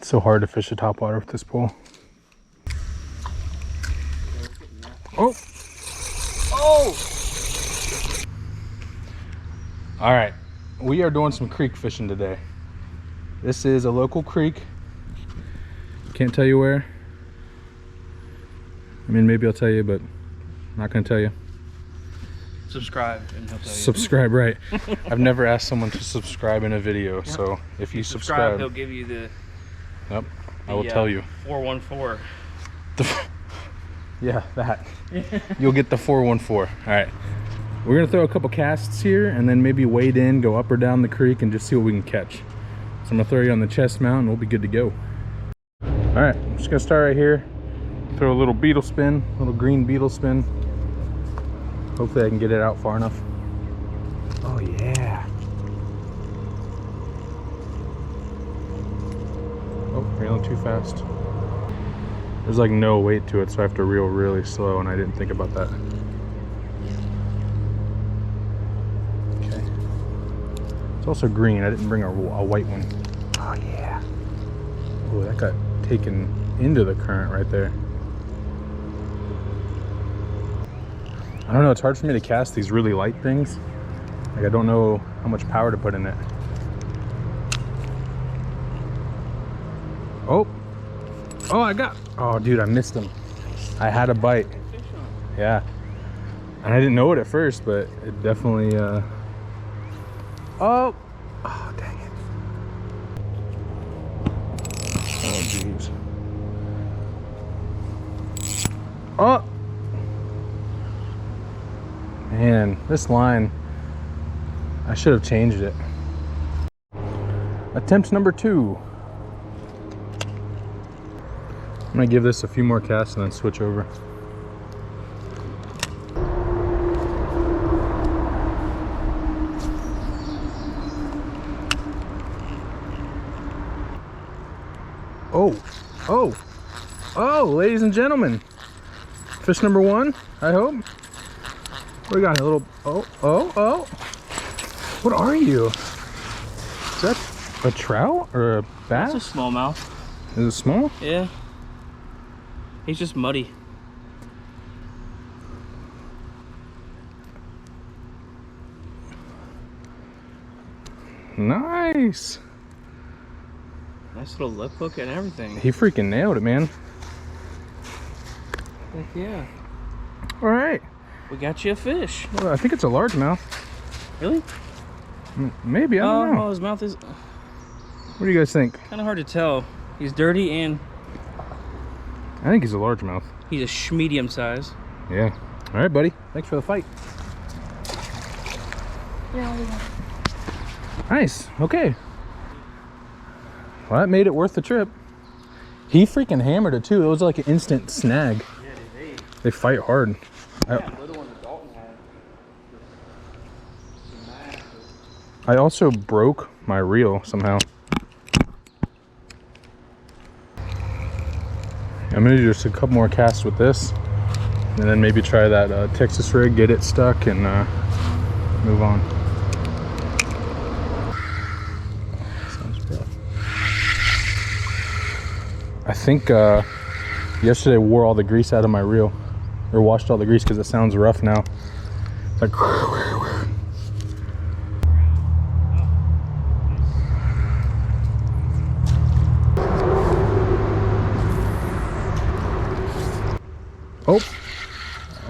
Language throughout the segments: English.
It's so hard to fish a topwater with this pole. Oh! Oh! All right, we are doing some creek fishing today. This is a local creek. Can't tell you where. I mean, maybe I'll tell you, but I'm not gonna tell you. Subscribe and he'll tell you. Subscribe, right. I've never asked someone to subscribe in a video, yep. So if you subscribe, he'll give you the... Yep, I will tell you. 414. Yeah, that. You'll get the 414. All right. We're going to throw a couple casts here and then maybe wade in, go up or down the creek and just see what we can catch. So I'm going to throw you on the chest mount and we'll be good to go. All right, I'm just going to start right here. Throw a little beetle spin, little green beetle spin. Hopefully I can get it out far enough. Oh, yeah. Oh, reeling too fast. There's like no weight to it, so I have to reel really slow, and I didn't think about that. Okay. It's also green. I didn't bring a white one. Oh, yeah. Oh, that got taken into the current right there. I don't know. It's hard for me to cast these really light things. Like, I don't know how much power to put in it. Oh. Oh, I got... Oh, dude, I missed him. I had a bite. Yeah. And I didn't know it at first, but it definitely... Oh! Oh, dang it. Oh, jeez. Oh! Man, this line... I should have changed it. Attempt number 2. I'm gonna give this a few more casts and then switch over. Oh, oh, oh, ladies and gentlemen. Fish number 1, I hope. What do we got? A little, oh, oh, oh. What are you? Is that a trout or a bass? It's a smallmouth. Is it small? Yeah. He's just muddy. Nice. Nice little lip hook and everything. He freaking nailed it, man. Heck yeah. All right. We got you a fish. Well, I think it's a largemouth. Really? Maybe, I don't know. Oh, his mouth is... What do you guys think? Kind of hard to tell. He's dirty and... I think he's a largemouth. He's a medium size. Yeah. All right, buddy. Thanks for the fight. Yeah. Nice. Okay. Well, that made it worth the trip. He freaking hammered it too. It was like an instant snag. Yeah, they fight hard. I also broke my reel somehow. I'm gonna do just a couple more casts with this, and then maybe try that Texas rig, get it stuck, and move on. Sounds rough. I think yesterday wore all the grease out of my reel, or washed all the grease because it sounds rough now. It's like.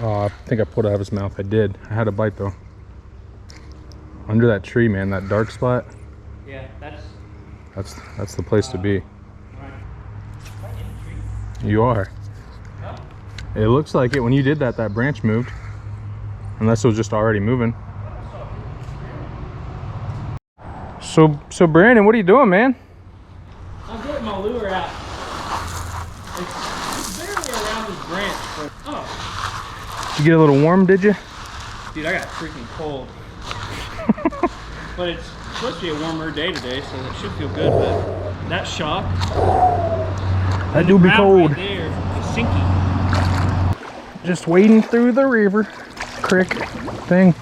Oh, I think I pulled it out of his mouth. I did. I had a bite though. Under that tree, man, that dark spot. Yeah, that's the place to be. You are. Huh? It looks like it. When you did that, that branch moved. Unless it was just already moving. So Brandon, what are you doing, man? I'm getting my lure out. It's barely around this branch, but oh. Did you get a little warm, did you? Dude, I got freaking cold. But it's supposed to be a warmer day today, so it should feel good, but that shock. That do be cold. Right there, it's sinky. Just wading through the river, creek thing.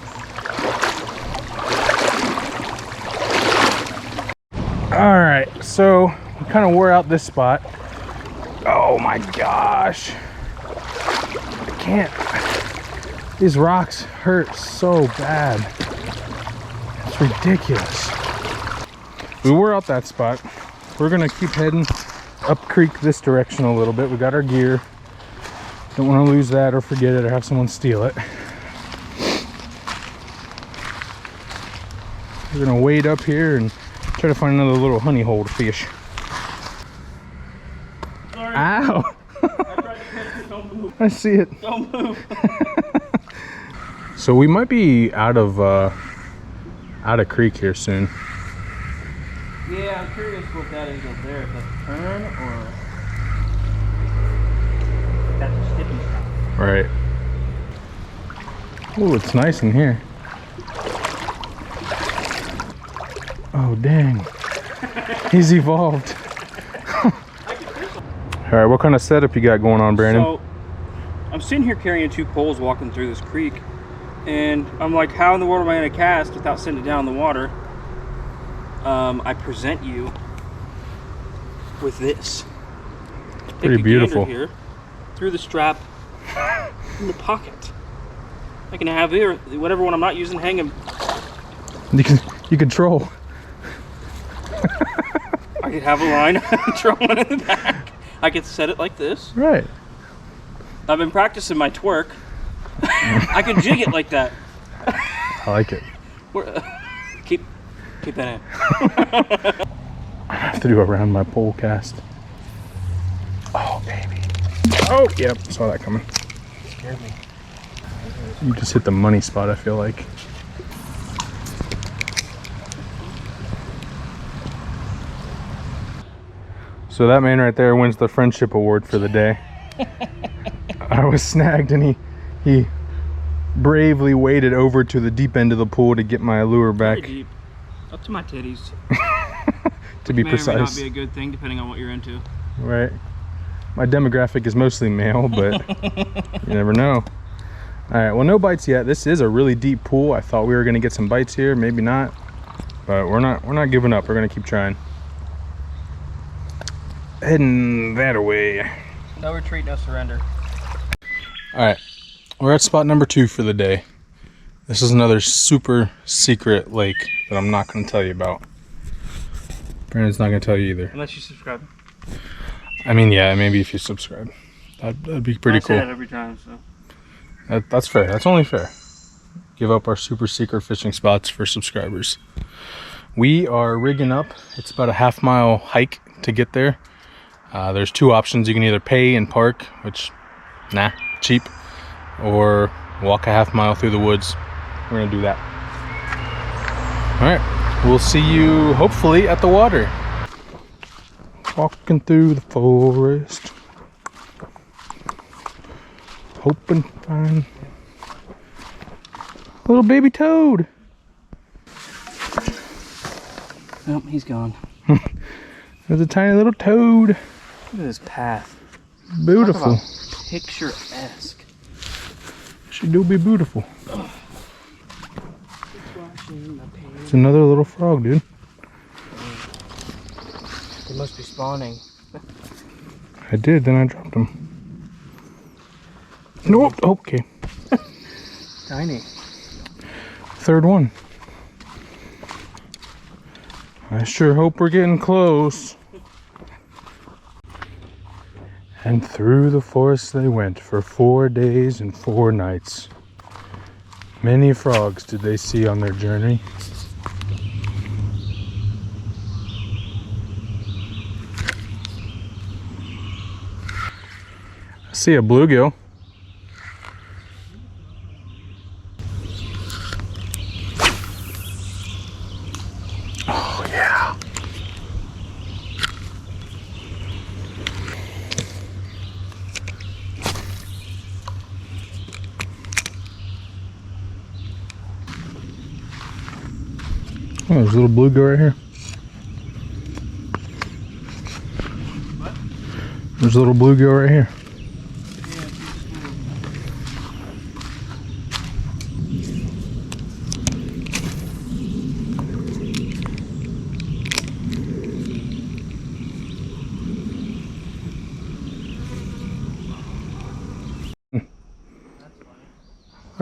All right, so kind of wore out this spot. Oh my gosh. I can't. These rocks hurt so bad. It's ridiculous. We wore out that spot. We're gonna keep heading up creek this direction a little bit. We got our gear. Don't want to lose that or forget it or have someone steal it. We're gonna wade up here and try to find another little honey hole to fish. Sorry. Ow! I tried to catch it. Don't move. I see it. Don't move. So we might be out of creek here soon. Yeah, I'm curious what that is up there. If that's a turn or if that's a stepping stone. Right. Oh, it's nice in here. Oh, dang. He's evolved. All right, what kind of setup you got going on, Brandon? So, I'm sitting here carrying 2 poles walking through this creek, and I'm like, how in the world am I going to cast without sitting it down in the water? I present you with this. Pretty beautiful. Here, through the strap in the pocket. I can have here whatever one I'm not using hanging. You control. I could have a line throw one in the back. I could set it like this. Right. I've been practicing my twerk. I could jig it like that. I like it. Keep that in. I have to do a round my pole cast. Oh, baby. Oh, yep. Saw that coming. Scared me. You just hit the money spot, I feel like. So that man right there wins the friendship award for the day. I was snagged and he bravely waded over to the deep end of the pool to get my lure back. Very deep. Up to my titties. To be May or may not precise. be a good thing depending on what you're into. Right. My demographic is mostly male, but you never know. All right, well, no bites yet. This is a really deep pool. I thought we were gonna get some bites here, maybe not, but we're not giving up. We're gonna keep trying. Heading that way. No retreat, no surrender. All right, we're at spot number 2 for the day. This is another super secret lake that I'm not gonna tell you about. Brandon's not gonna tell you either. Unless you subscribe. I mean, yeah, maybe if you subscribe, that'd be pretty I cool. say that every time, so. That's fair. That's only fair. Give up our super secret fishing spots for subscribers. We are rigging up. It's about a half-mile hike to get there. There's 2 options. You can either pay and park, which, nah, cheap, or walk a half-mile through the woods. We're gonna do that. All right, we'll see you hopefully at the water. Walking through the forest. Hoping to find a little baby toad. Oh, he's gone. There's a tiny little toad. Look at this path. Beautiful. Picturesque. She do be beautiful. It's another little frog, dude. They must be spawning. I did, then I dropped them. Nope. Okay. Tiny. 3rd one. I sure hope we're getting close. And through the forest they went for 4 days and 4 nights. Many frogs did they see on their journey. I see a bluegill. Oh yeah. Oh, there's a little bluegill right here. What? There's a little bluegill right here.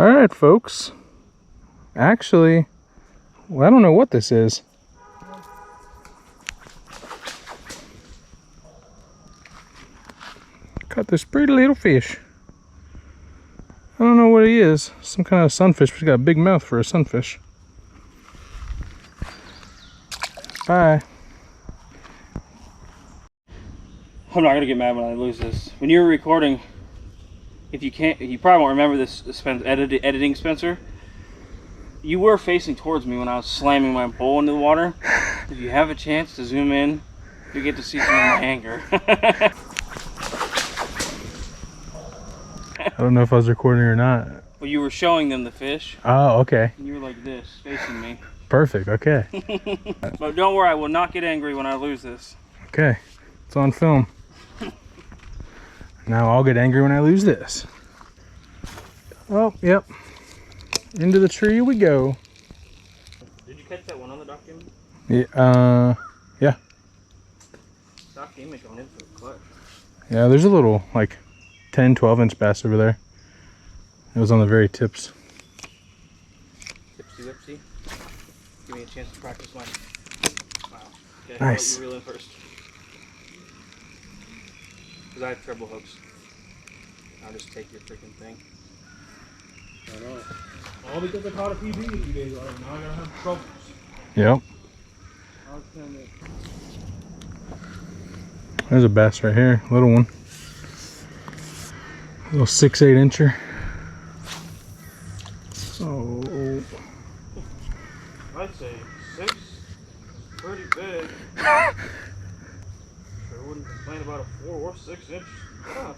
All right, folks. Actually, well, I don't know what this is. Caught this pretty little fish. I don't know what he is. Some kind of sunfish, but he's got a big mouth for a sunfish. Bye. I'm not gonna get mad when I lose this. When you were recording, if you can't, you probably won't remember this, editing Spencer. You were facing towards me when I was slamming my bowl into the water. If you have a chance to zoom in, you get to see some of my anger. I don't know if I was recording or not. Well, you were showing them the fish. Oh, okay. And you were like this, facing me. Perfect, okay. But don't worry, I will not get angry when I lose this. Okay, it's on film. Now I'll get angry when I lose this. Oh, yep. Into the tree we go. Did you catch that one on the dock game? Yeah. Dock game is going in for the clutch. Yeah, there's a little, like, 10, 12-inch bass over there. It was on the very tips. Tipsy whipsy. Give me a chance to practice my... Wow. Okay, Nice. I'll let you reel in first. Because I have treble hooks. I'll just take your freaking thing. I know. All because I caught a PB a few days ago. Now I gotta have troubles. Yep. There's a bass right here, little one. A little 6-8 incher. Oh. I'd say 6. Pretty big. Sure wouldn't complain about a 4 or 6 inch bass.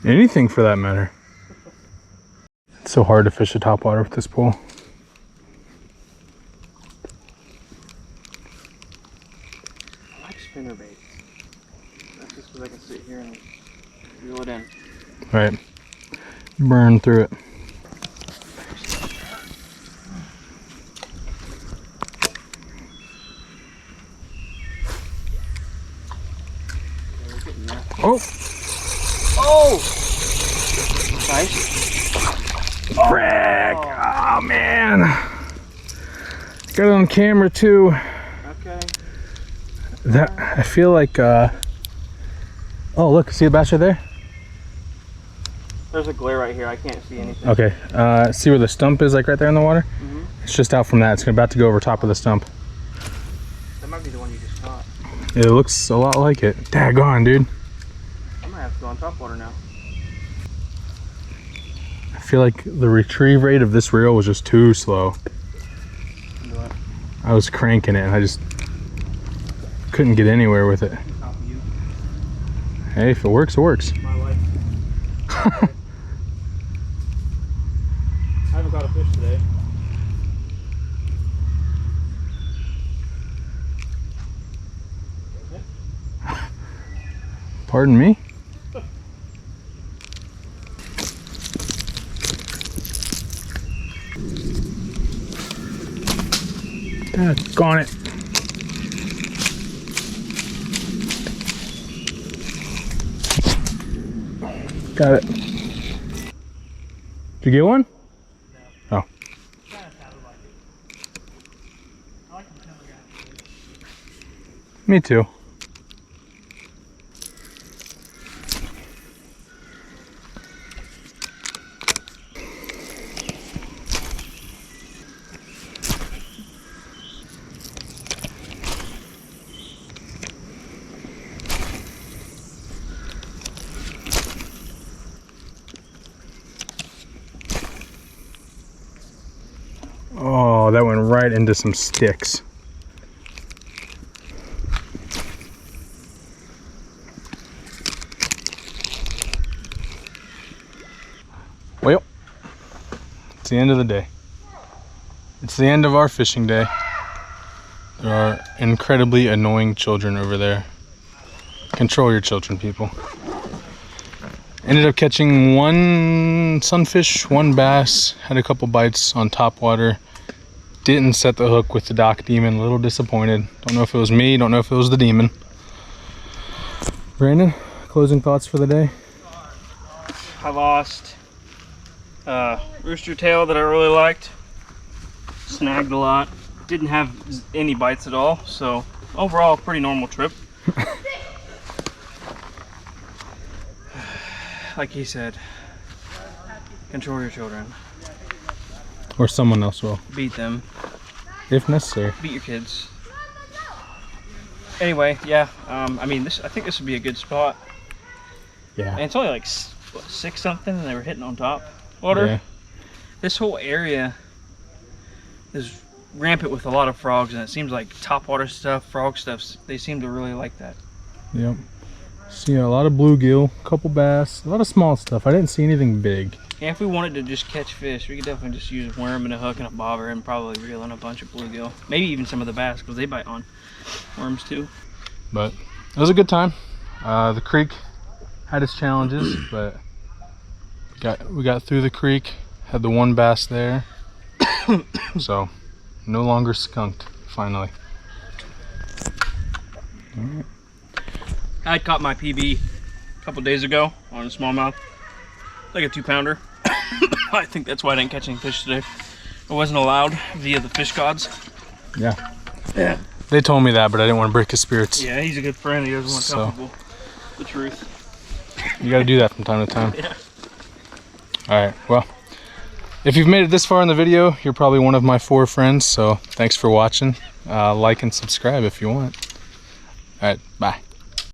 Anything for that matter. It's so hard to fish the topwater with this pole. I like spinnerbait. That's just because I can sit here and reel it in. Right. Burn through it. Oh! Oh! Nice. Frick! Oh man! Got it on camera too. Okay. That I feel like oh look, see the bass right there? There's a glare right here. I can't see anything. Okay. See where the stump is, like right there in the water? Mm-hmm. It's just out from that. It's about to go over top of the stump. That might be the one you just caught. It looks a lot like it. Daggone, dude. I might have to go on top water now. I feel like the retrieve rate of this reel was just too slow. Do it. I was cranking it and I just couldn't get anywhere with it. On top of you. Hey, if it works, it works. My life. I haven't caught a fish today. Pardon me? Daggone it. Got it. Did you get one? No. Oh. Me too. Oh, that went right into some sticks. Well, it's the end of the day. It's the end of our fishing day. There are incredibly annoying children over there. Control your children, people. Ended up catching one sunfish, one bass, had a couple bites on top water. Didn't set the hook with the dock demon, a little disappointed. Don't know if it was me, don't know if it was the demon. Brandon, closing thoughts for the day? I lost. Rooster tail that I really liked. Snagged a lot. Didn't have any bites at all, so overall pretty normal trip. Like he said, control your children. Or someone else will, Beat them. if necessary. Beat your kids. Anyway, yeah. I mean, I think this would be a good spot. Yeah. And it's only like what, 6 something, and they were hitting on top water. Yeah. This whole area is rampant with a lot of frogs, and it seems like topwater stuff, frog stuff, they seem to really like that. Yep. See a lot of bluegill, a couple bass, a lot of small stuff. I didn't see anything big. Yeah, if we wanted to just catch fish, we could definitely just use a worm and a hook and a bobber and probably reel in a bunch of bluegill. Maybe even some of the bass, because they bite on worms too. But it was a good time. The creek had its challenges, but we got through the creek, had the one bass there. So no longer skunked, finally. I caught my PB a couple days ago on a smallmouth, like a 2-pounder. I think that's why I didn't catch any fish today. I wasn't allowed via the fish gods. Yeah. Yeah. They told me that, but I didn't want to break his spirits. Yeah, he's a good friend. He doesn't want to tell So. people the truth. You got to do that from time to time. Yeah. All right, well, if you've made it this far in the video, you're probably one of my 4 friends, so thanks for watching. Like and subscribe if you want. All right, bye.